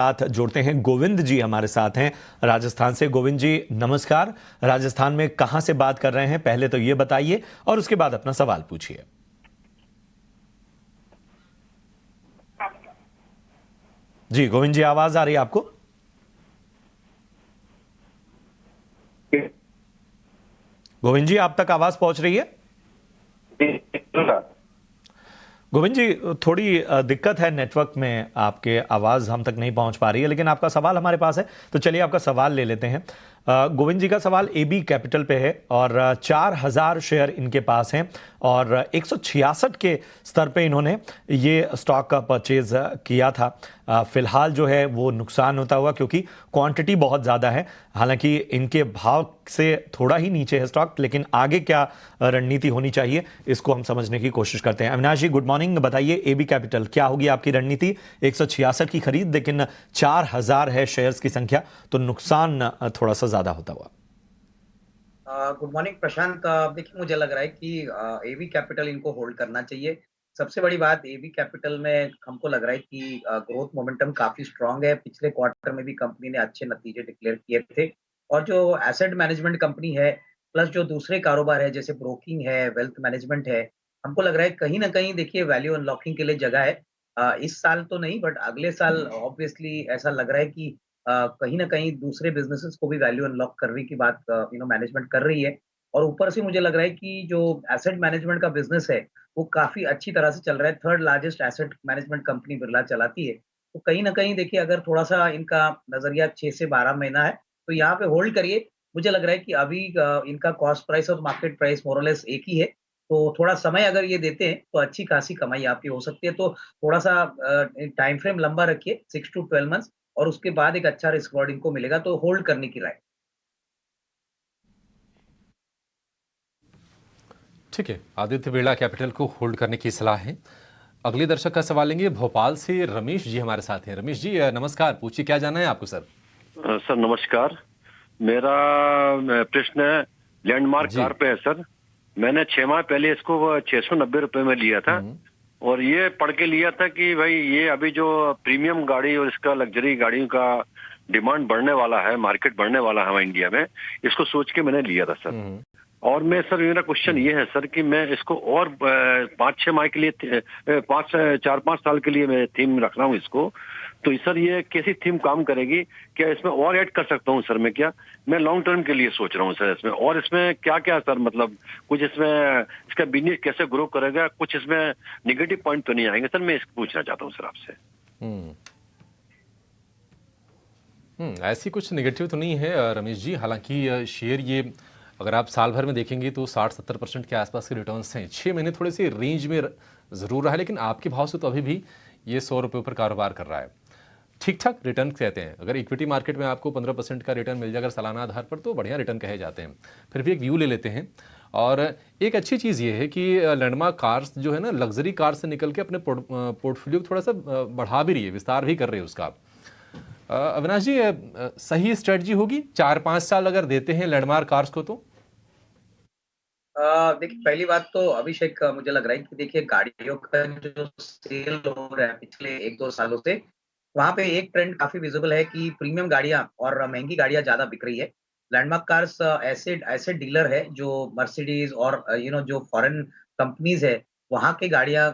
साथ जोड़ते हैं। गोविंद जी हमारे साथ हैं राजस्थान से। गोविंद जी नमस्कार। राजस्थान में कहां से बात कर रहे हैं, पहले तो ये बताइए और उसके बाद अपना सवाल पूछिए। जी गोविंद जी, आवाज आ रही है आपको? गोविंद जी, आप तक आवाज पहुंच रही है? गोविंद जी, थोड़ी दिक्कत है नेटवर्क में, आपके आवाज़ हम तक नहीं पहुंच पा रही है, लेकिन आपका सवाल हमारे पास है तो चलिए आपका सवाल ले लेते हैं। गोविंद जी का सवाल एबी कैपिटल पे है और 4000 शेयर इनके पास हैं और 166 के स्तर पे इन्होंने ये स्टॉक का परचेज किया था। फिलहाल जो है वो नुकसान होता हुआ, क्योंकि क्वांटिटी बहुत ज़्यादा है। हालांकि इनके भाव से थोड़ा ही नीचे है स्टॉक, लेकिन आगे क्या रणनीति होनी चाहिए इसको हम समझने की कोशिश करते हैं। अविनाश जी गुड मॉर्निंग, बताइए एबी कैपिटल क्या होगी आपकी रणनीति? 166 की खरीद, लेकिन 4000 है शेयर्स की संख्या, तो नुकसान थोड़ा सा ज्यादा होता हुआ। गुड मॉर्निंग प्रशांत। देखिए, मुझे लग रहा है कि एवी कैपिटल इनको होल्ड करना चाहिए। सबसे बड़ी बात एवी कैपिटल में हमको लग रहा है कि ग्रोथ मोमेंटम काफी स्ट्रांग है। पिछले क्वार्टर में भी कंपनी ने अच्छे नतीजे डिक्लेयर किए थे और जो एसेट मैनेजमेंट कंपनी है प्लस जो दूसरे कारोबार है जैसे ब्रोकिंग है, वेल्थ मैनेजमेंट है, हमको लग रहा है कहीं ना कहीं देखिए वैल्यू अनलॉकिंग के लिए जगह है। इस साल तो नहीं बट अगले साल ऑब्वियसली ऐसा लग रहा है कि कहीं न कहीं दूसरे बिज़नेसेस को भी वैल्यू अनलॉक करने की बात मैनेजमेंट कर रही है। और ऊपर से मुझे लग रहा है कि जो एसेट मैनेजमेंट का बिज़नेस है, वो काफ़ी अच्छी तरह से चल रहा है। Third largest asset management company Birla चलाती है। तो कहीं न कहीं देखिए अगर थोड़ा-सा इनका नज़रिया 6 से 12 महीना है, तो यहाँ पे होल्ड करिए। मुझे लग रहा है कि अभी इनका कॉस्ट प्राइस और मार्केट प्राइस मोर और लेस एक ही है। तो थोड़ा समय अगर ये देते हैं, तो अच्छी खासी कमाई आपकी हो सकती है। तो थोड़ा-सा टाइम फ्रेम लंबा रखिए 6 टू 12 मंथ्स और उसके बाद एक अच्छा रिस्क रिवॉर्ड इनको मिलेगा, तो होल्ड करने की राय। ठीक है, आदित्य बिरला कैपिटल को होल्ड करने की सलाह है। अगले दर्शक का सवाल लेंगे। भोपाल से रमेश जी हमारे साथ हैं। रमेश जी नमस्कार, पूछिए क्या जानना है आपको सर? सर नमस्कार। मेरा प्रश्न है लैंडमार्क जी। कार पे है सर। मैंने 6 माह पहले इसको 690 रुपए में लिया था और ये पढ़ के लिया था कि भाई ये अभी जो प्रीमियम गाड़ी और इसका लग्जरी गाड़ियों का डिमांड बढ़ने वाला है, मार्केट बढ़ने वाला है हमारे इंडिया में, इसको सोच के मैंने लिया था सर। और मैं सर मेरा क्वेश्चन ये है सर कि मैं इसको और 5-6 माह के लिए 4-5 साल के लिए मैं थीम रख रहा हूँ इसको। तो सर ये कैसी थीम काम करेगी? क्या इसमें और ऐड कर सकता हूँ सर मैं? क्या मैं लॉन्ग टर्म के लिए सोच रहा हूँ सर इसमें, और इसमें क्या क्या सर मतलब कुछ इसमें इसका बिजनेस कैसे ग्रो करेगा, कुछ इसमें निगेटिव पॉइंट तो नहीं आएंगे सर? मैं इसको पूछना चाहता हूँ सर आपसे। ऐसी कुछ निगेटिव तो नहीं है रमेश जी। हालांकि शेयर ये अगर आप साल भर में देखेंगे तो 60-70% के आसपास के रिटर्न्स हैं। 6 महीने थोड़े से रेंज में ज़रूर रहा है, लेकिन आपके भाव से तो अभी भी ये 100 रुपये पर कारोबार कर रहा है। ठीक ठाक रिटर्न कहते हैं। अगर इक्विटी मार्केट में आपको 15% का रिटर्न मिल जाए अगर सालाना आधार पर, तो बढ़िया रिटर्न कहे जाते हैं। फिर भी एक व्यू ले लेते हैं। और एक अच्छी चीज़ ये है कि लैंडमार्क कार्स जो है ना, लग्जरी कार से निकल के अपने पोर्टफोलियो को थोड़ा सा बढ़ा भी रही है, विस्तार भी कर रही है उसका। अविनाश जी, सही स्ट्रेटजी होगी 4-5 साल अगर देते हैं लैंडमार्क कार्स को तो? देखिए पहली बात तो अभिषेक, मुझे लग रहा है कि देखिए गाड़ियों का जो सेल हो रहा है पिछले 1-2 सालों से, वहाँ पे एक ट्रेंड काफ़ी विज़िबल है कि प्रीमियम गाड़ियाँ और महँगी गाड़ियाँ ज़्यादा बिक रही है। लैंडमार्क कार्स ऐसे ऐसे डीलर है जो मर्सिडीज़ और जो फॉरेन कंपनीज़ है, वहाँ के गाड़ियाँ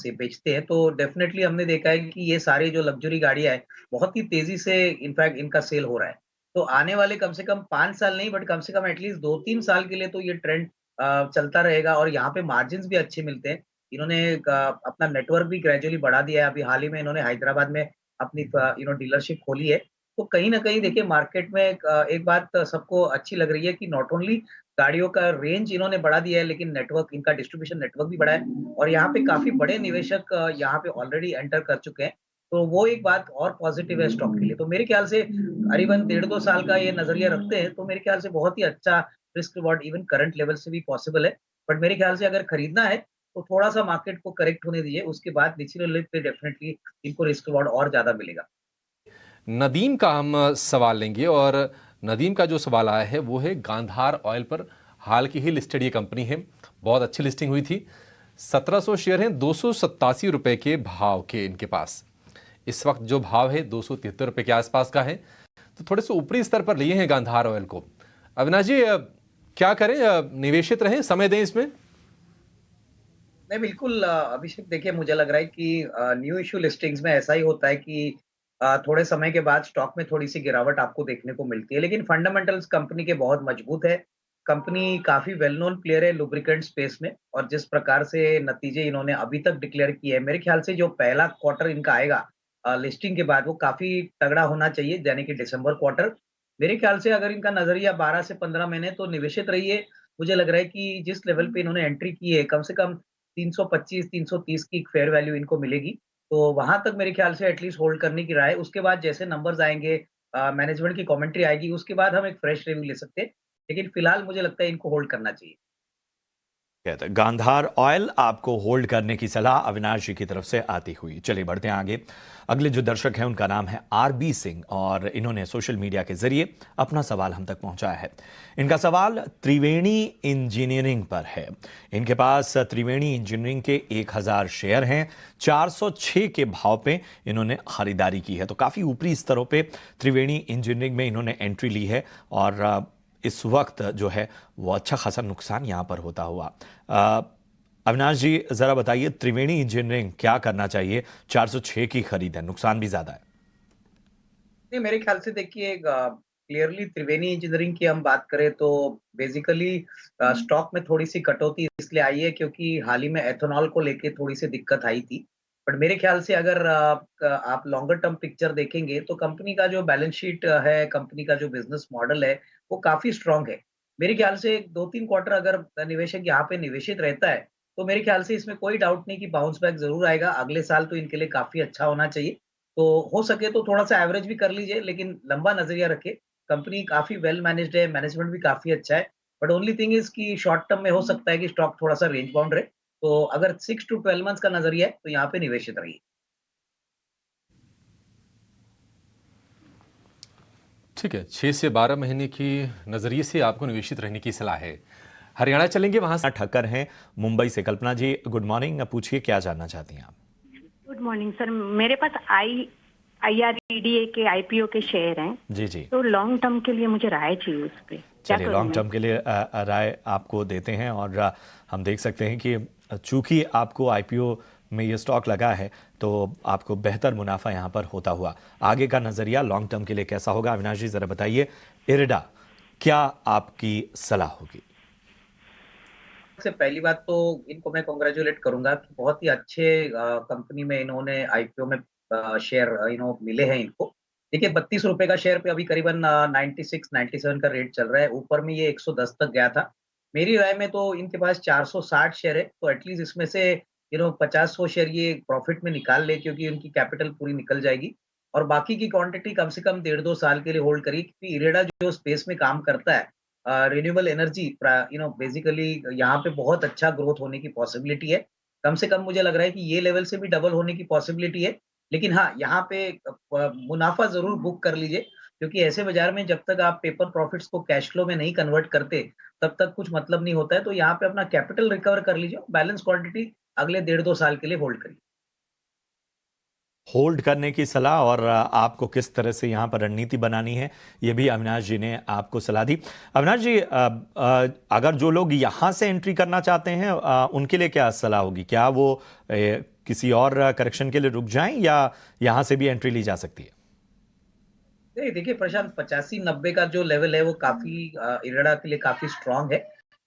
से बेचते हैं। तो डेफ़िनेटली हमने देखा है कि ये सारी जो लग्ज़री गाड़ियाँ हैं, बहुत ही तेज़ी से इनफैक्ट इनका सेल हो रहा है। तो आने वाले कम से कम 5 साल नहीं बट कम से कम एटलीस्ट 2-3 साल के लिए तो ये ट्रेंड चलता रहेगा और यहाँ पे मार्जिन्स भी अच्छे मिलते हैं। इन्होंने अपना नेटवर्क भी ग्रेजुअली बढ़ा दिया है। अभी हाल ही में इन्होंने हैदराबाद में अपनी डीलरशिप खोली है। तो कहीं न कहीं देखिए मार्केट में एक बात सबको अच्छी लग रही है कि नॉट ओनली गाड़ियों का रेंज इन्होंने बढ़ा दिया है, लेकिन नेटवर्क इनका डिस्ट्रीब्यूशन नेटवर्क भी बढ़ा है और यहाँ पे काफ़ी बड़े निवेशक यहाँ पे ऑलरेडी एंटर कर चुके हैं। तो वो एक बात और पॉज़िटिव है स्टॉक के लिए। तो मेरे ख्याल से करीबन 1.5-2 साल का ये नज़रिया रखते हैं, तो मेरे ख्याल से बहुत ही अच्छा risk reward even current level से भी पॉसिबल है। बट मेरे ख्याल से अगर खरीदना है, तो थोड़ा-सा मार्केट को करेक्ट होने दीजिए, उसके बाद निचले लेवल पे डेफिनिटली इनको रिस्क रिवॉर्ड और ज़्यादा मिलेगा। नदीम का हम सवाल लेंगे और नदीम का जो सवाल आया है वो है गांधार ऑयल पर। हाल की ही लिस्टेड ये कंपनी है, बहुत अच्छी लिस्टिंग हुई थी। 1700 शेयर हैं, 287 रुपए के भाव के इनके पास। इस वक्त जो भाव है 273 रुपये के आसपास का है, तो थोड़े से ऊपरी स्तर पर लिए हैं गांधार ऑयल को। अविनाश जी, क्या करें, निवेशित रहें, समय दें इसमें? नहीं, बिल्कुल अभिषेक, देखिए मुझे लग रहा है कि न्यू इश्यू लिस्टिंग्स में ऐसा ही होता है कि थोड़े समय के बाद स्टॉक में थोड़ी सी गिरावट आपको देखने को मिलती है, लेकिन फंडामेंटल्स कंपनी के बहुत मजबूत है। कंपनी काफी वेल नोन प्लेयर है लुब्रिकेंट स्पेस में, और जिस प्रकार से नतीजे इन्होंने अभी तक डिक्लेयर किए हैं, मेरे ख्याल से जो पहला क्वार्टर इनका आएगा लिस्टिंग के बाद, वो काफी तगड़ा होना चाहिए, यानी कि दिसंबर क्वार्टर। मेरे ख्याल से अगर इनका नजरिया 12 से 15 महीने तो निवेशित रहिए। मुझे लग रहा है कि जिस लेवल पे इन्होंने एंट्री की है, कम से कम 325-330 की फेयर वैल्यू इनको मिलेगी। तो वहाँ तक मेरे ख्याल से एटलीस्ट होल्ड करने की राय है। उसके बाद जैसे नंबर्स आएँगे, मैनेजमेंट की कमेंट्री आएगी, उसके बाद हम एक फ्रेश रिव्यू ले सकते हैं। लेकिन फिलहाल मुझे लगता है इनको होल्ड करना चाहिए। कहते हैं, गांधार ऑयल आपको होल्ड करने की सलाह अविनाश जी की तरफ से आती हुई। चलिए बढ़ते हैं आगे। अगले जो दर्शक हैं उनका नाम है आरबी सिंह, और इन्होंने सोशल मीडिया के जरिए अपना सवाल हम तक पहुंचाया है। इनका सवाल त्रिवेणी इंजीनियरिंग पर है। इनके पास त्रिवेणी इंजीनियरिंग के 1000 शेयर हैं। 406 के भाव पे इन्होंने खरीदारी की है, तो काफ़ी ऊपरी स्तरों पे त्रिवेणी इंजीनियरिंग में इन्होंने एंट्री ली है, और इस वक्त जो है वो अच्छा खासा नुकसान यहाँ पर होता हुआ। अविनाश जी, ज़रा बताइए त्रिवेणी इंजीनियरिंग क्या करना चाहिए? 406 की खरीद है, नुकसान भी ज़्यादा है। नहीं, मेरे ख्याल से देखिए क्लियरली त्रिवेणी इंजीनियरिंग की हम बात करें तो बेसिकली स्टॉक में थोड़ी-सी कटौती इसलिए आई है क्योंकि हाल ही में एथेनॉल को लेके थोड़ी-सी दिक्कत आई थी। बट मेरे ख्याल से अगर आप लॉन्गर टर्म पिक्चर देखेंगे तो कंपनी का जो बैलेंस शीट है, कंपनी का जो बिज़नेस मॉडल है, वो काफ़ी स्ट्रॉन्ग है। मेरे ख्याल से 2-3 क्वार्टर अगर निवेशक यहाँ पे निवेशित रहता है, तो मेरे ख्याल से इसमें कोई डाउट नहीं कि बाउंस बैक ज़रूर आएगा। अगले साल तो इनके लिए काफ़ी अच्छा होना चाहिए। तो हो सके तो थोड़ा-सा एवरेज भी कर लीजिए, लेकिन लंबा नज़रिया रखिए। कंपनी काफ़ी वेल मैनेज्ड है, मैनेजमेंट भी काफ़ी अच्छा है। बट ओनली थिंग इज़ कि शॉर्ट टर्म में हो सकता है कि स्टॉक थोड़ा-सा रेंज बाउंड रहे। तो अगर 6 टू 12 मंथ्स का नज़रिया है, तो यहाँ पे निवेशित रहिए। ठीक है, 6 से 12 महीने की नज़रिए से आपको निवेशित रहने की सलाह है। हरियाणा चलेंगे, वहां से ठक्कर हैं मुंबई से। कल्पना जी, गुड मॉर्निंग। पूछिए क्या जानना चाहती हैं आप? Good morning sir. मेरे पास IREDA के IPO के शेयर हैं, जी जी, तो लॉन्ग टर्म के लिए मुझे राय चाहिए उस पे। क्या चलिए करूं लॉन्ग मैं? टर्म के लिए राय आपको देते हैं। और हम देख सकते हैं कि चूंकि आपको आईपीओ में ये स्टॉक लगा है, तो आपको बेहतर मुनाफा यहाँ पर होता हुआ। आगे का नज़रिया लॉन्ग टर्म के लिए कैसा होगा? अविनाश जी ज़रा बताइए, इरडा क्या आपकी सलाह होगी? सबसे पहली बात तो इनको मैं कांग्रेचुलेट करूँगा कि बहुत ही अच्छे कंपनी में इन्होंने आईपीओ में शेयर मिले हैं इनको। देखिए ₹32 का शेयर पे अभी करीबन 96-97 का रेट चल रहा है। ऊपर में ये 110 तक गया था। मेरी राय में तो इनके पास 460 शेयर है, तो एटलीस्ट इसमें से 50-100 शेयर ये प्रॉफिट में निकाल ले, क्योंकि उनकी कैपिटल पूरी निकल जाएगी। और बाकी की क्वांटिटी कम से कम 1.5-2 साल के लिए होल्ड करिए, क्योंकि इरेडा जो स्पेस में काम करता है, रिन्यूएबल एनर्जी बेसिकली यहाँ पे बहुत अच्छा ग्रोथ होने की पॉसिबिलिटी है। कम से कम मुझे लग रहा है कि ये लेवल से भी डबल होने की पॉसिबिलिटी है। लेकिन हाँ, यहाँ पे मुनाफ़ा ज़रूर बुक कर लीजिए, क्योंकि ऐसे बाज़ार में जब तक आप पेपर प्रॉफिट्स को कैश फ्लो में नहीं कन्वर्ट करते, तब तक कुछ मतलब नहीं होता है। तो यहाँ पे अपना कैपिटल रिकवर कर लीजिए, बैलेंस क्वांटिटी अगले 1.5-2 साल के लिए होल्ड करिए। होल्ड करने की सलाह, और आपको किस तरह से यहाँ पर रणनीति बनानी है, ये भी अविनाश जी ने आपको सलाह दी। अविनाश जी, अगर जो लोग यहाँ से एंट्री करना चाहते हैं, उनके लिए क्या सलाह होगी? क्या वो किसी और करेक्शन के लिए रुक जाएं, या यहाँ से भी एंट्री ली जा सकती है? नहीं, देखिए प्रशांत, 85-90 का जो लेवल है वो काफ़ी इरेडा के लिए काफ़ी स्ट्रॉन्ग है।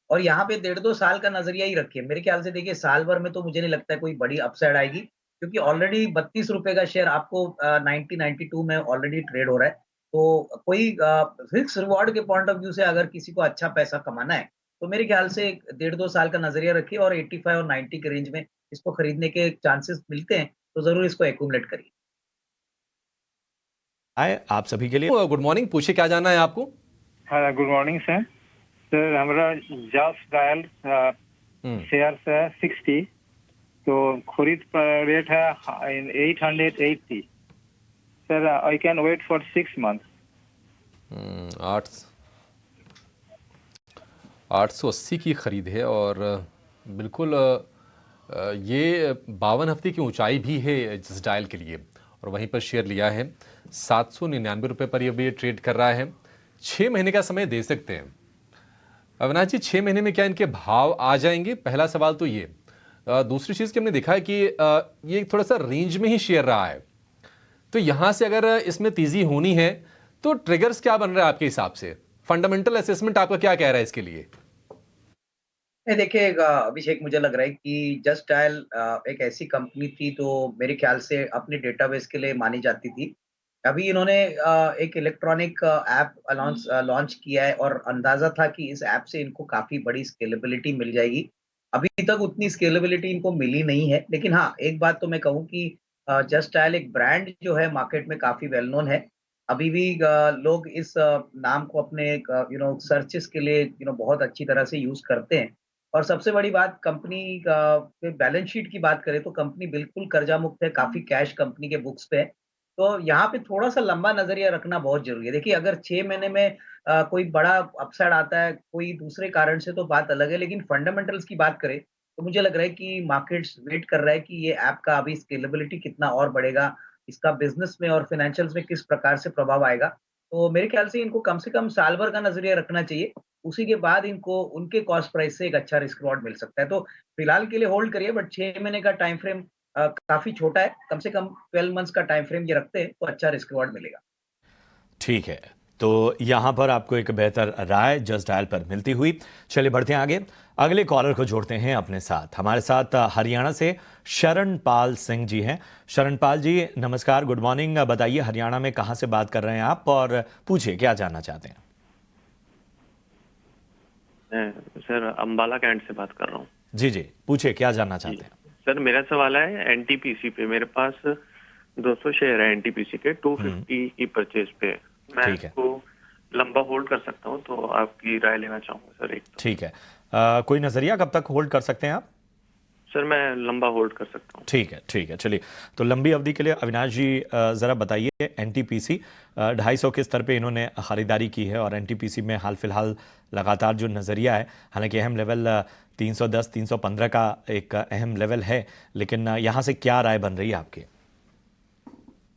और यहाँ पे 1.5-2 साल का नज़रिया ही रखिए। मेरे ख्याल से देखिए साल भर में तो मुझे नहीं लगता है कोई बड़ी अपसाइड आएगी, क्योंकि ऑलरेडी ₹32 का शेयर आपको 90-92 में ऑलरेडी ट्रेड हो रहा है। तो कोई फिक्स रिवॉर्ड के पॉइंट ऑफ व्यू से अगर किसी को अच्छा पैसा कमाना है, तो मेरे ख्याल से 1.5-2 साल का नज़रिया रखिए, और 85 और 90 के रेंज में इसको खरीदने के चांसेस मिलते हैं, तो ज़रूर इसको एक्यूमुलेट करिए। आए आप सभी के लिए। गुड मॉर्निंग, पूछिए क्या जानना है आपको? हाँ, गुड मॉर्निंग सर। सर हमारा जॉस डायल शेयर है 60, तो खरीद पर रेट है 880। Sir I can wait for 6 month. 880 की खरीद है, और बिल्कुल ये 52 हफ्ते की ऊंचाई भी है जिस डायल के लिए। और वहीं पर शेयर लिया है 799 रुपये पर ये ट्रेड कर रहा है। 6 महीने का समय दे सकते हैं। अविनाश जी, 6 महीने में क्या इनके भाव आ जाएंगे? पहला सवाल तो ये। दूसरी चीज़ कि हमने देखा है कि ये थोड़ा सा रेंज में ही शेयर रहा है, तो यहां से अगर इसमें तेजी होनी है तो ट्रिगर्स क्या बन रहा है आपके हिसाब से? फंडामेंटल असेसमेंट आपका क्या कह रहा है इसके लिए? नहीं, देखिए अभिषेक, मुझे लग रहा है कि जस्ट डायल एक ऐसी कंपनी थी तो मेरे ख्याल से अपने डेटाबेस के लिए मानी जाती थी। अभी इन्होंने एक इलेक्ट्रॉनिक ऐप लॉन्च किया है और अंदाजा था कि इस ऐप से इनको काफ़ी बड़ी स्केलेबिलिटी मिल जाएगी। अभी तक उतनी स्केलेबिलिटी इनको मिली नहीं है, लेकिन हाँ, एक बात तो मैं कहूँ कि जस्ट डायल एक ब्रांड जो है मार्केट में काफ़ी वेल नोन है। अभी भी लोग इस नाम को अपने सर्चेज़ के लिए बहुत अच्छी तरह से यूज़ करते हैं। और सबसे बड़ी बात, कंपनी का बैलेंस शीट की बात करें तो कंपनी बिल्कुल कर्जा मुक्त है, काफ़ी कैश कंपनी के बुक्स पे है। तो यहाँ पे थोड़ा-सा लंबा नज़रिया रखना बहुत ज़रूरी है। देखिए, अगर 6 महीने में कोई बड़ा अपसाइड आता है, कोई दूसरे कारण से, तो बात अलग है, लेकिन फंडामेंटल्स की बात करें, तो मुझे लग रहा है कि मार्केट्स वेट कर रहा है कि ये ऐप का अभी स्केलेबिलिटी कितना और बढ़ेगा, इसका बिज़नेस में और फाइनेंशियल्स में किस प्रकार से प्रभाव आएगा। तो मेरे ख्याल से कम साल भर का नज़रिया रखना चाहिए। उसी के बाद इनको उनके कॉस्ट प्राइस से एक अच्छा रिस्क रिवॉर्ड मिल सकता है। तो फिलहाल के लिए होल्ड करिए, बट 6 महीने का टाइम फ्रेम काफ़ी छोटा है। कम से कम 12 मंथ्स का टाइम फ्रेम ये रखते हैं तो अच्छा रिस्क रिवॉर्ड मिलेगा। ठीक है, तो यहां पर आपको एक बेहतर राय जस्ट डायल पर मिलती हुई। चलिए बढ़ते हैं आगे, अगले कॉलर को जोड़ते हैं अपने साथ। हमारे साथ हरियाणा से शरणपाल सिंह जी हैं। शरणपाल जी नमस्कार, गुड मॉर्निंग। बताइए हरियाणा में कहां से बात कर रहे हैं आप और पूछिए क्या जानना चाहते हैं। मैं सर अंबाला कैंट से बात कर रहा हूँ। जी जी, पूछिए क्या जानना चाहते हैं। सर मेरा सवाल है एनटीपीसी पे। मेरे पास 200 शेयर है एनटीपीसी के 250 की परचेज पे। मैं ठीक है। इसको लंबा होल्ड कर सकता हूँ, तो आपकी राय लेना चाहूंगा सर। एक तो ठीक है, कोई नजरिया कब तक होल्ड कर सकते हैं आप? सर मैं लंबा होल्ड कर सकता हूँ। ठीक है, ठीक है। चलिए, तो लंबी अवधि के लिए अविनाश जी ज़रा बताइए, एनटीपीसी 250 के स्तर पे इन्होंने खरीदारी की है और एनटीपीसी में हाल फिलहाल लगातार जो नज़रिया है, हालांकि अहम लेवल 310 315 का एक अहम लेवल है, लेकिन यहाँ से क्या राय बन रही है आपकी?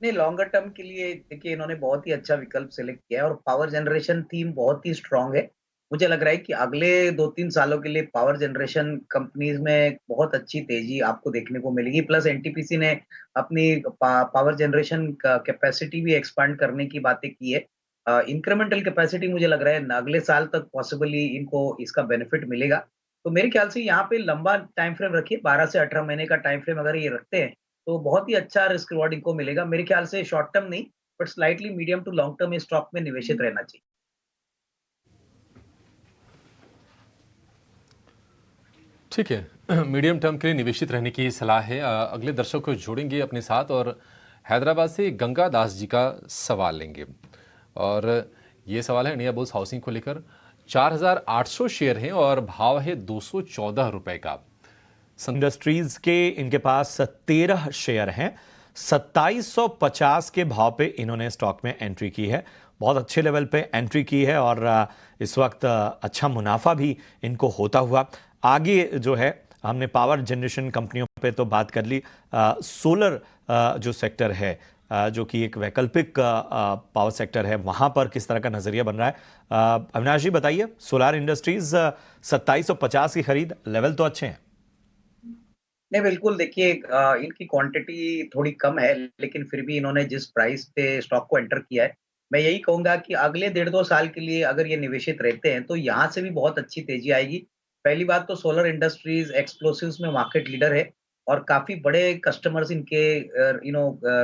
नहीं, लॉन्गर टर्म के लिए देखिए इन्होंने बहुत ही अच्छा विकल्प सेलेक्ट किया है और पावर जनरेशन थीम बहुत ही स्ट्रांग है। मुझे लग रहा है कि अगले 2-3 सालों के लिए पावर जनरेशन कंपनीज में बहुत अच्छी तेजी आपको देखने को मिलेगी। प्लस एनटीपीसी ने अपनी पावर जनरेशन कैपेसिटी भी एक्सपांड करने की बातें की है। इंक्रीमेंटल कैपेसिटी मुझे लग रहा है अगले साल तक पॉसिबली इनको इसका बेनिफिट मिलेगा। तो मेरे ख्याल से यहाँ पे लंबा टाइम फ्रेम रखिए, 12 से 18 महीने का टाइम फ्रेम अगर ये रखते हैं तो बहुत ही अच्छा रिस्क रिवॉर्ड इनको मिलेगा। मेरे ख्याल से शॉर्ट टर्म नहीं, but slightly medium to long term इस स्टॉक में निवेशित रहना चाहिए। ठीक है, मीडियम टर्म के लिए निवेशित रहने की सलाह है। अगले दर्शक को जोड़ेंगे अपने साथ और हैदराबाद से गंगा दास जी का सवाल लेंगे। और ये सवाल है इंडिया बुल्स हाउसिंग को लेकर। 4800 शेयर हैं और भाव है 214 रुपए का। इंडस्ट्रीज के इनके पास 13 शेयर हैं। 2750 के भाव पे इन्होंने स्टॉक में एंट्री की है। बहुत अच्छे लेवल पे एंट्री की है और इस वक्त अच्छा मुनाफा भी इनको होता हुआ आगे जो है। हमने पावर जनरेशन कंपनियों पे तो बात कर ली, सोलर जो सेक्टर है, जो कि एक वैकल्पिक पावर सेक्टर है, वहां पर किस तरह का नजरिया बन रहा है? अविनाश जी बताइए, सोलार इंडस्ट्रीज 2750 की खरीद, लेवल तो अच्छे हैं। नहीं, बिल्कुल देखिए इनकी क्वांटिटी थोड़ी कम है, लेकिन फिर भी इन्होंने जिस प्राइस पे स्टॉक को एंटर किया है, मैं यही कहूंगा कि अगले 1.5-2 साल के लिए अगर ये निवेशित रहते हैं तो यहाँ से भी बहुत अच्छी तेजी आएगी। पहली बात तो सोलर इंडस्ट्रीज एक्सप्लोसिव्स में मार्केट लीडर है और काफी बड़े कस्टमर्स इनके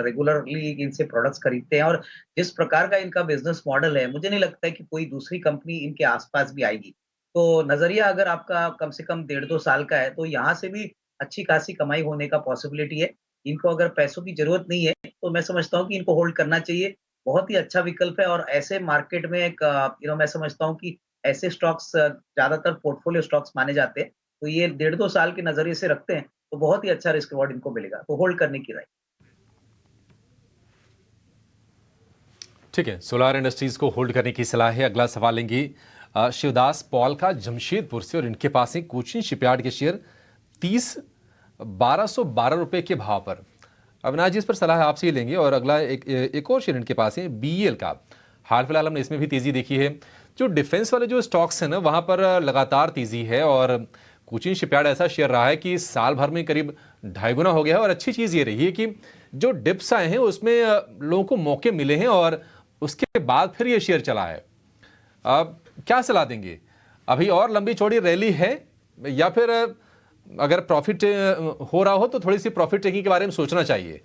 रेगुलरली इनसे प्रोडक्ट्स खरीदते हैं और जिस प्रकार का इनका बिजनेस मॉडल है, मुझे नहीं लगता है कि कोई दूसरी कंपनी इनके आसपास भी आएगी। तो नजरिया अगर आपका कम से कम 1.5-2 साल का है तो यहाँ से भी अच्छी खासी कमाई होने का पॉसिबिलिटी है। इनको अगर पैसों की ज़रूरत नहीं है, तो मैं समझता हूँ कि इनको होल्ड करना चाहिए। बहुत ही अच्छा विकल्प है और ऐसे मार्केट में एक मैं समझता हूँ कि ऐसे स्टॉक्स ज़्यादातर पोर्टफोलियो स्टॉक्स माने जाते हैं। तो ये 1.5-2 साल के नज़रिए से रखते हैं, तो बहुत ही अच्छा रिस्क रिवॉर्ड इनको मिलेगा। तो होल्ड करने की राय। ठीक है, सोलार इंडस्ट्रीज को होल्ड करने की सलाह है। अगला सवाल लेंगे शिवदास पॉल का जमशेदपुर से और इनके पास है कोचिन शिपयार्ड के शेयर 1212 रुपए के भाव पर। अविनाश जी, इस पर सलाह आपसे ही लेंगे। और अगला एक और शेयर इनके पास है BEL का। हाल फिलहाल हमने इसमें भी तेज़ी देखी है। जो डिफेंस वाले जो स्टॉक्स हैं ना, वहाँ पर लगातार तेज़ी है। और कोचिन शिपयार्ड ऐसा शेयर रहा है कि साल भर में करीब 2.5 गुना हो गया है। और अच्छी चीज़ ये रही है कि जो डिप्स आए हैं उसमें लोगों को मौके मिले हैं और उसके बाद फिर ये शेयर चला है। अब क्या सलाह देंगे? अभी और लंबी चौड़ी रैली है, या फिर अगर प्रॉफिट हो रहा हो तो थोड़ी सी प्रॉफिट टेकिंग के बारे में सोचना चाहिए?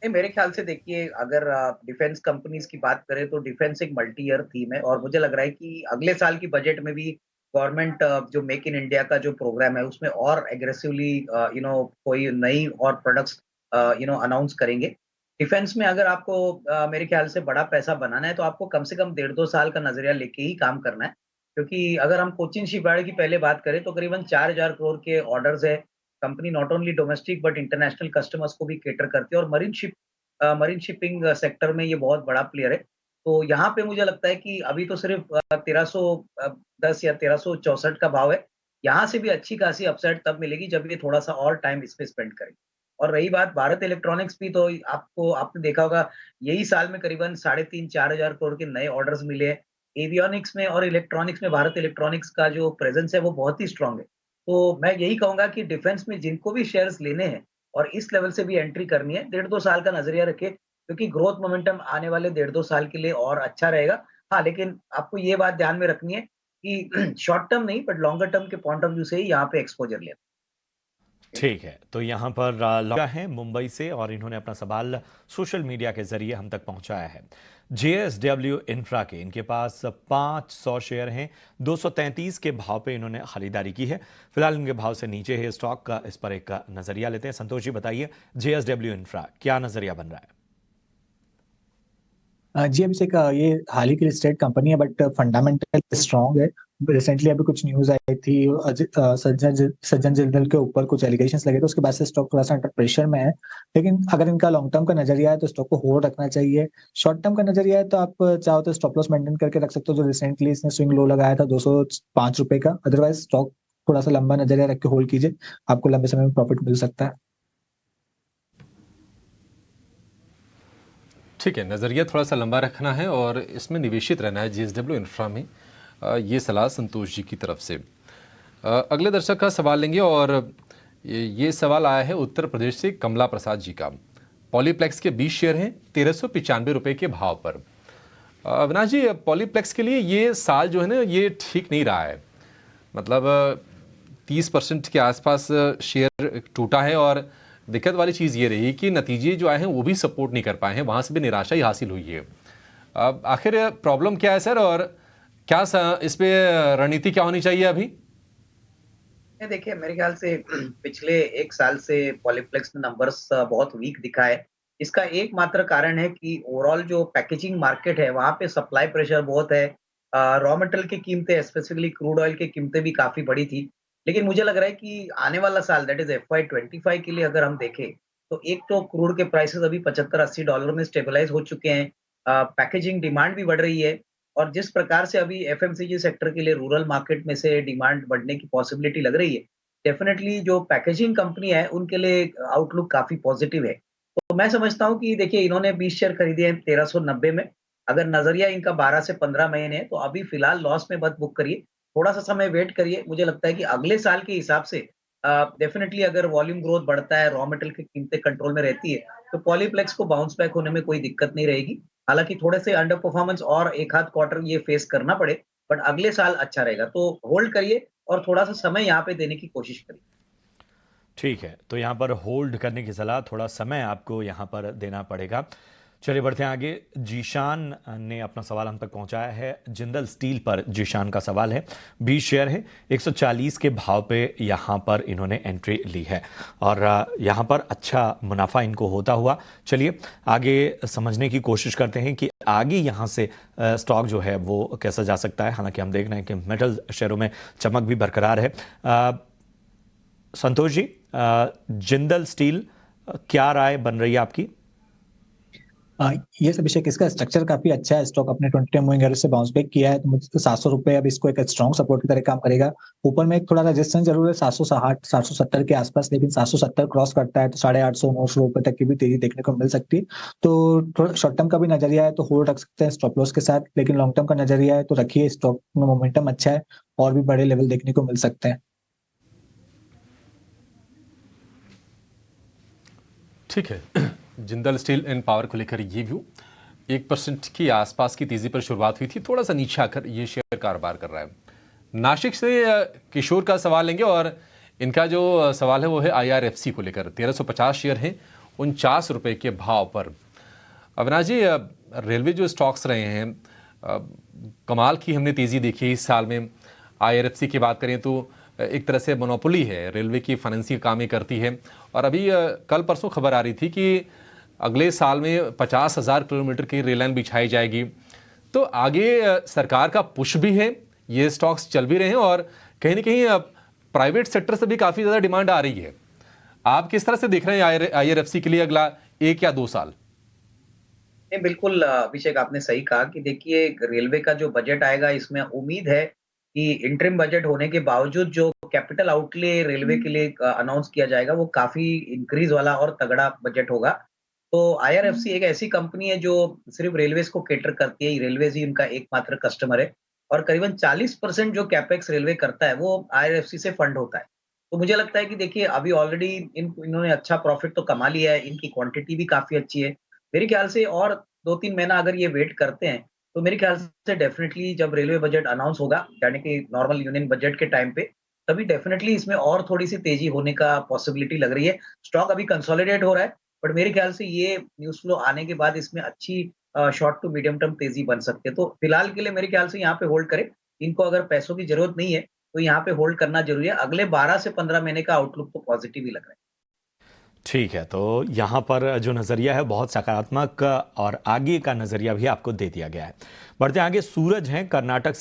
मेरे ख्याल से देखिए, अगर डिफेंस कंपनीज की बात करें तो डिफेंस एक मल्टी ईयर थीम है, और मुझे लग रहा है कि अगले साल की बजट में भी गवर्नमेंट जो मेक इन इंडिया का जो प्रोग्राम है उसमें और एग्रेसिवली कोई नई और प्रोडक्ट्स अनाउंस करेंगे। डिफेंस में अगर आपको मेरे ख्याल से बड़ा पैसा बनाना है तो आपको कम से कम 1.5-2 साल का नजरिया लेके ही काम करना है, क्योंकि अगर हम कोचिन शिपयार्ड की पहले बात करें तो करीबन 4,000 करोड़ के ऑर्डर्स है। Company not only domestic but international customers को भी केटर करती है, और मरीन शिपिंग सेक्टर में ये बहुत बड़ा प्लेयर है। तो यहाँ पे मुझे लगता है कि अभी तो सिर्फ 1310 या 1364 का भाव है। यहाँ से भी अच्छी खासी अपसाइड तब मिलेगी जब ये थोड़ा-सा और टाइम इस पे स्पेंड करें। और रही बात भारत इलेक्ट्रॉनिक्स की, तो आपने देखा होगा यही साल में करीबन 3,500-4,000 करोड़ के नए ऑर्डर्स मिले हैं। एवियोनिक्स में और इलेक्ट्रॉनिक्स में भारत इलेक्ट्रॉनिक्स का जो प्रेजेंस है वो बहुत ही स्ट्रॉन्ग है। तो मैं यही कहूँगा कि डिफेंस में जिनको भी शेयर्स लेने हैं और इस लेवल से भी एंट्री करनी है, 1.5-2 साल का नज़रिया रखें, क्योंकि ग्रोथ मोमेंटम आने वाले 1.5-2 साल के लिए और अच्छा रहेगा। हाँ, लेकिन आपको ये बात ध्यान में रखनी है कि शॉर्ट टर्म नहीं बट लॉन्गर टर्म के पॉइंट ऑफ व्यू से ही यहाँ पे एक्सपोज़र लें। ठीक है, तो यहाँ पर लौटा है मुंबई से और इन्होंने अपना सवाल सोशल मीडिया के जरिए हम तक पहुंचाया है। JSW इंफ्रा के इनके पास 500 शेयर हैं, 233 के भाव पे इन्होंने खरीदारी की है। फिलहाल इनके भाव से नीचे है स्टॉक का, इस पर एक नजरिया लेते हैं। संतोष जी बताइए, JSW इंफ्रा क्या नजरिया बन रहा है? जी अभिषेक, ये हाल ही की लिस्टेड कंपनी है बट फंडामेंटल स्ट्रांग है। रिसेंटली अभी कुछ न्यूज आई थी, सज्जन जिंदल के ऊपर कुछ एलिगेशंस लगे, तो उसके बाद से स्टॉक थोड़ा सा अंडर प्रेशर में है। लेकिन अगर इनका लॉन्ग टर्म का नजरिया है तो स्टॉक को होल्ड रखना चाहिए। शॉर्ट टर्म का नजरिया है तो आप चाहो तो स्टॉप लॉस मेंटेन करके रख सकते हो, जो रिसेंटली इसने स्विंग लो लगाया था 205 रुपए का। अदरवाइज स्टॉक थोड़ा सा लंबा नजरिया रख के होल्ड कीजिए, आपको लंबे समय में प्रॉफिट मिल सकता है। ठीक है, नज़रिया थोड़ा सा लंबा रखना है और इसमें निवेशित रहना है JSW इंफ्रा में। ये सलाह संतोष जी की तरफ से। अगले दर्शक का सवाल लेंगे और ये सवाल आया है उत्तर प्रदेश से कमला प्रसाद जी का। पॉलीप्लेक्स के 20 शेयर हैं 1395 रुपये के भाव पर। अविनाश जी, पॉलीप्लेक्स के लिए ये साल जो है ना ये ठीक नहीं रहा है। मतलब 30% के आसपास शेयर टूटा है और दिक्कत वाली चीज़ ये रही कि नतीजे जो आए हैं वो भी सपोर्ट नहीं कर पाए हैं, वहाँ से भी निराशा ही हासिल हुई है। अब आखिर प्रॉब्लम क्या है सर, और क्या इस पे रणनीति क्या होनी चाहिए अभी? देखिए, मेरे ख्याल से पिछले 1 साल से पॉलीप्लेक्स में नंबर्स बहुत वीक दिखा है। इसका एकमात्र कारण है कि ओवरऑल जो पैकेजिंग मार्केट है वहाँ पे सप्लाई प्रेशर बहुत है। रॉ मटेरियल की कीमतें, स्पेसिफिकली क्रूड ऑयल की कीमतें भी काफ़ी बढ़ी थी। लेकिन मुझे लग रहा है कि आने वाला साल, दैट इज़ FY25 के लिए अगर हम देखें, तो एक तो क्रूड के प्राइसेज़ अभी $75-80 में स्टेबलाइज़ हो चुके हैं। पैकेजिंग डिमांड भी बढ़ रही है, और जिस प्रकार से अभी FMCG सेक्टर के लिए रूरल मार्केट में से डिमांड बढ़ने की पॉसिबिलिटी लग रही है, डेफिनिटली जो पैकेजिंग कंपनी है उनके लिए आउटलुक काफ़ी पॉजिटिव है। तो मैं समझता हूँ कि देखिए, इन्होंने 20 शेयर खरीदे हैं 1390 में। अगर नज़रिया इनका 12 से 15 महीने है तो अभी फिलहाल लॉस में मत बुक करिए, थोड़ा-सा समय वेट करिए। मुझे लगता है कि अगले साल के हिसाब से डेफिनिटली अगर वॉल्यूम ग्रोथ बढ़ता है, रॉ मटेरियल की कीमतें कंट्रोल में रहती है, तो पॉलीप्लेक्स को बाउंस बैक होने में कोई दिक्कत नहीं रहेगी। हालाँकि थोड़े से अंडर परफॉर्मेंस और 1 आध क्वार्टर ये फेस करना पड़े, बट अगले साल अच्छा रहेगा। तो होल्ड करिए और थोड़ा-सा समय यहाँ पे देने की कोशिश करिए। ठीक है, तो यहाँ पर होल्ड करने की सलाह, थोड़ा समय आपको यहाँ पर देना पड़ेगा। चलिए बढ़ते हैं आगे। जीशान ने अपना सवाल हम तक पहुंचाया है। जिंदल स्टील पर जीशान का सवाल है। 20 शेयर है, 140 के भाव पे यहाँ पर इन्होंने एंट्री ली है और यहाँ पर अच्छा मुनाफा इनको होता हुआ। चलिए आगे समझने की कोशिश करते हैं कि आगे यहाँ से स्टॉक जो है वो कैसा जा सकता है। हालांकि हम देख रहे हैं कि मेटल शेयरों में चमक भी बरकरार है। संतोष जी, जिंदल स्टील क्या राय बन रही है आपकी? ये अभिषेक, इसका स्ट्रक्चर काफी अच्छा है। स्टॉक अपने 20 मूविंग एवरेज से बाउंस बैक किया है, तो मुझे तो 700 रुपए अब इसको एक स्ट्रॉन्ग सपोर्ट की तरह काम करेगा। ऊपर में एक थोड़ा रेजिस्टेंस जरूर है 760 770 के आसपास, लेकिन 770 क्रॉस करता है तो 850 900 रुपए तक की भी तेजी देखने को मिल सकती है। तो थोड़ा शॉर्ट टर्म का भी नजरिया है तो होल्ड रख सकते हैं स्टॉप लॉस के साथ, लेकिन लॉन्ग टर्म का नजरिया है तो रखिए, स्टॉक में मोमेंटम अच्छा है और भी बड़े लेवल देखने को मिल सकते हैं। ठीक है, जिंदल स्टील एंड पावर को लेकर ये व्यू 1% की आसपास की तेजी पर शुरुआत हुई थी, थोड़ा सा नीचे आकर ये शेयर कारोबार कर रहा है। नासिक से किशोर का सवाल लेंगे और इनका जो सवाल है वो है IRFC को लेकर। 1350 शेयर हैं 49 रुपए के भाव पर। अविनाश जी, रेलवे जो स्टॉक्स रहे हैं, कमाल की हमने तेजी देखी है इस साल में। IRFC की बात करें तो एक तरह से मोनोपोली है, रेलवे की फाइनेंसिंग कामें करती है। और अभी कल परसों खबर आ रही थी कि अगले साल में 50,000 किलोमीटर की रेल लाइन बिछाई जाएगी। तो आगे सरकार का पुश भी है, ये स्टॉक्स चल भी रहे हैं और कहीं ना कहीं प्राइवेट सेक्टर से भी काफ़ी ज़्यादा डिमांड आ रही है। आप किस तरह से देख रहे हैं IRFC के लिए अगला 1 या 2 साल? बिल्कुल अभिषेक, आपने सही कहा कि देखिए रेलवे का जो बजट आएगा, इसमें उम्मीद है कि इंटरिम बजट होने के बावजूद जो कैपिटल आउटले रेलवे के लिए अनाउंस किया जाएगा वो काफी इंक्रीज वाला और तगड़ा बजट होगा। तो IRFC एक ऐसी कंपनी है जो सिर्फ रेलवेज को केटर करती है, रेलवेज ही उनका एकमात्र कस्टमर है और करीबन 40% जो कैपेक्स रेलवे करता है वो IRFC से फंड होता है। तो मुझे लगता है कि देखिए अभी ऑलरेडी इन्होंने अच्छा प्रॉफिट तो कमा लिया है, इनकी क्वांटिटी भी काफी अच्छी है। मेरे ख्याल से और 2-3 महीना अगर ये वेट करते हैं तो मेरे ख्याल से डेफिनेटली जब रेलवे बजट अनाउंस होगा, यानी कि नॉर्मल यूनियन बजट के टाइम पे, तभी डेफिनेटली इसमें और थोड़ी सी तेजी होने का पॉसिबिलिटी लग रही है। स्टॉक अभी कंसोलिडेट हो रहा है, बट मेरे ख्याल से ये न्यूज़ फ्लो आने के बाद इसमें अच्छी शॉर्ट टू मीडियम टर्म तेजी बन सकती है। तो फिलहाल के लिए मेरे ख्याल से यहाँ पे होल्ड करें। इनको अगर पैसों की जरूरत नहीं है तो यहाँ पे होल्ड करना जरूरी है। अगले 12 से 15 महीने का आउटलुक तो पॉजिटिव ही लग रहा है। ठीक है, तो यहाँ पर जो नज़रिया है बहुत सकारात्मक और आगे का नज़रिया भी आपको दे दिया गया है। बढ़ते आगे, सूरज हैं कर्नाटक से।